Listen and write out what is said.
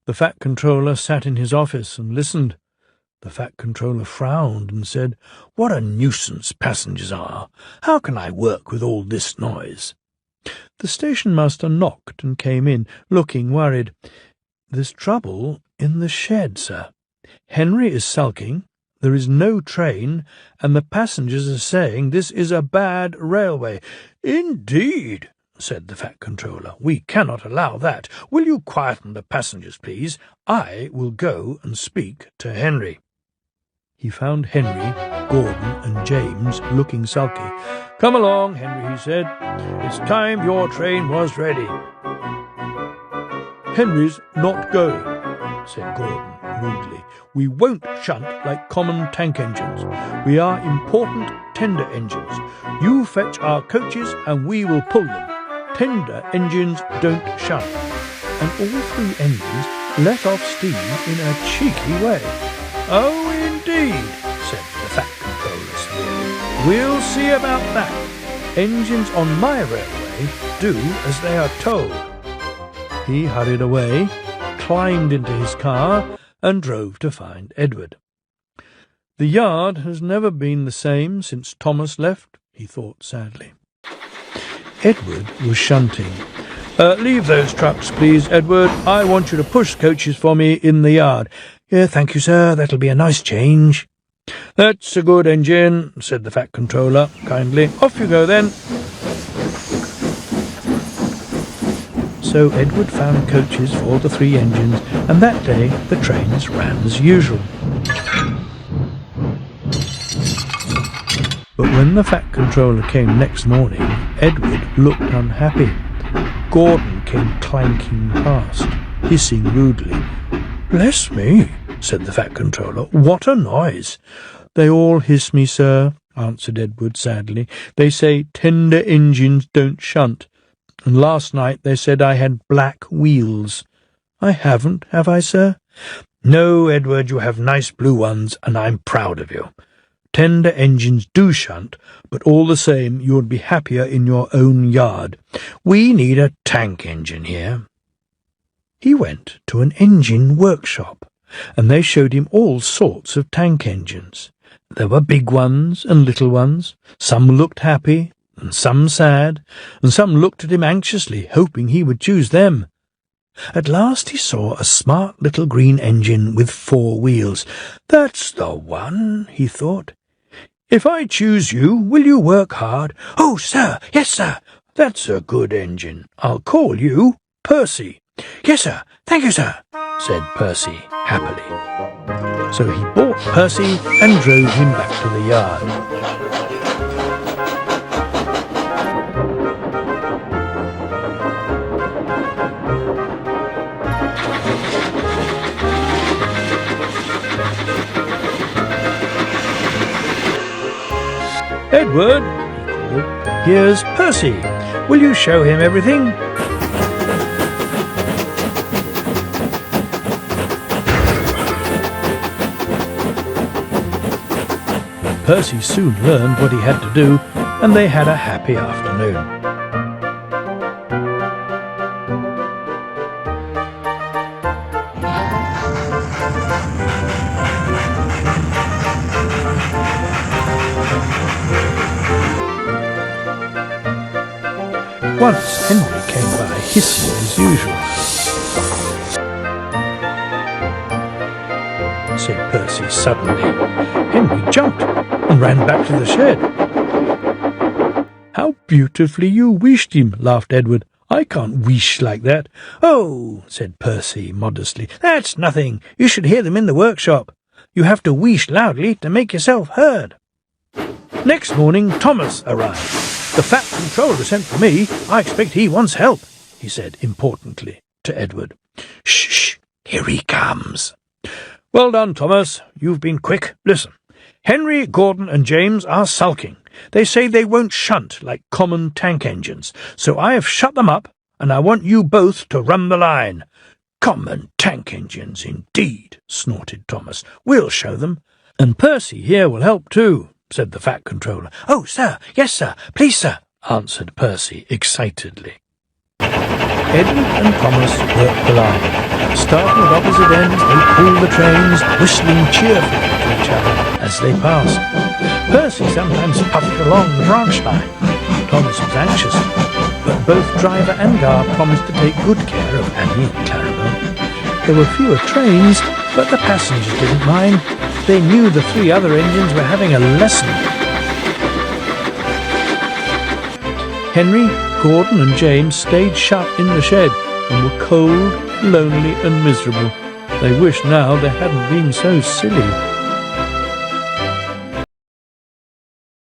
The Fat Controller sat in his office and listened. The Fat Controller frowned and said, "What a nuisance passengers are! How can I work with all this noise?" The station-master knocked and came in, looking worried. "There's trouble in the shed, sir. Henry is sulking, there is no train, and the passengers are saying this is a bad railway." "Indeed," said the Fat Controller. "We cannot allow that. Will you quieten the passengers, please? I will go and speak to Henry." He found Henry, Gordon, and James looking sulky. "Come along, Henry," he said. "It's time your train was ready." "Henry's not going," said Gordon rudely. "We won't shunt like common tank engines. We are important tender engines. You fetch our coaches and we will pull them. Tender engines don't shunt." And all three engines let off steam in a cheeky way. "Oh, indeed," said the Fat Controller severely. "We'll see about that. Engines on my railway do as they are told." He hurried away, climbed into his car, and drove to find Edward. "The yard has never been the same since Thomas left," he thought sadly. Edward was shunting. "Leave those trucks, please, Edward. I want you to push coaches for me in the yard." "Thank you, sir. That'll be a nice change." "That's a good engine," said the Fat Controller kindly. "Off you go, then." So Edward found coaches for the three engines, and that day the trains ran as usual. But when the Fat Controller came next morning, Edward looked unhappy. Gordon came clanking past, hissing rudely. "Bless me," said the Fat Controller, "what a noise!" "They all hiss me, sir," answered Edward sadly. "They say tender engines don't shunt, and last night they said I had black wheels." "I haven't, have I, sir?" "No, Edward, you have nice blue ones, and I'm proud of you. Tender engines do shunt, but all the same you would be happier in your own yard. We need a tank engine here." He went to an engine workshop, and they showed him all sorts of tank engines. There were big ones and little ones. Some looked happy, and some sad, and some looked at him anxiously, hoping he would choose them. At last he saw a smart little green engine with 4 wheels. "That's the one," he thought. "If I choose you, will you work hard?" "Oh, sir, yes, sir." "That's a good engine. I'll call you Percy." "Yes, sir. Thank you, sir," said Percy happily. So he bought Percy and drove him back to the yard. "Edward," he called, "here's Percy. Will you show him everything?" Percy soon learned what he had to do, and they had a happy afternoon. Once Henry came by, hissing as usual. Said Percy suddenly. Henry jumped and ran back to the shed. "How beautifully you wheeshed him," laughed Edward. "I can't wheesh like that." "Oh," said Percy modestly, "that's nothing. You should hear them in the workshop. You have to wheesh loudly to make yourself heard." Next morning Thomas arrived. "The Fat Controller sent for me. I expect he wants help," he said importantly to Edward. "Shh, here he comes." "Well done, Thomas. You've been quick. Listen. Henry, Gordon, and James are sulking. They say they won't shunt like common tank engines, so I have shut them up, and I want you both to run the line." "Common tank engines, indeed," snorted Thomas. "We'll show them. And Percy here will help too," said the Fat Controller. "Oh, sir, yes, sir, please, sir," answered Percy excitedly. Edward and Thomas worked along. Starting at opposite ends, they pulled the trains, whistling cheerfully to each other as they passed. Percy sometimes puffed along the branch line. Thomas was anxious, but both driver and guard promised to take good care of Annie and Clarabel. There were fewer trains, but the passengers didn't mind. They knew the 3 other engines were having a lesson. Henry, Gordon and James stayed shut in the shed and were cold, lonely and miserable. They wished now they hadn't been so silly.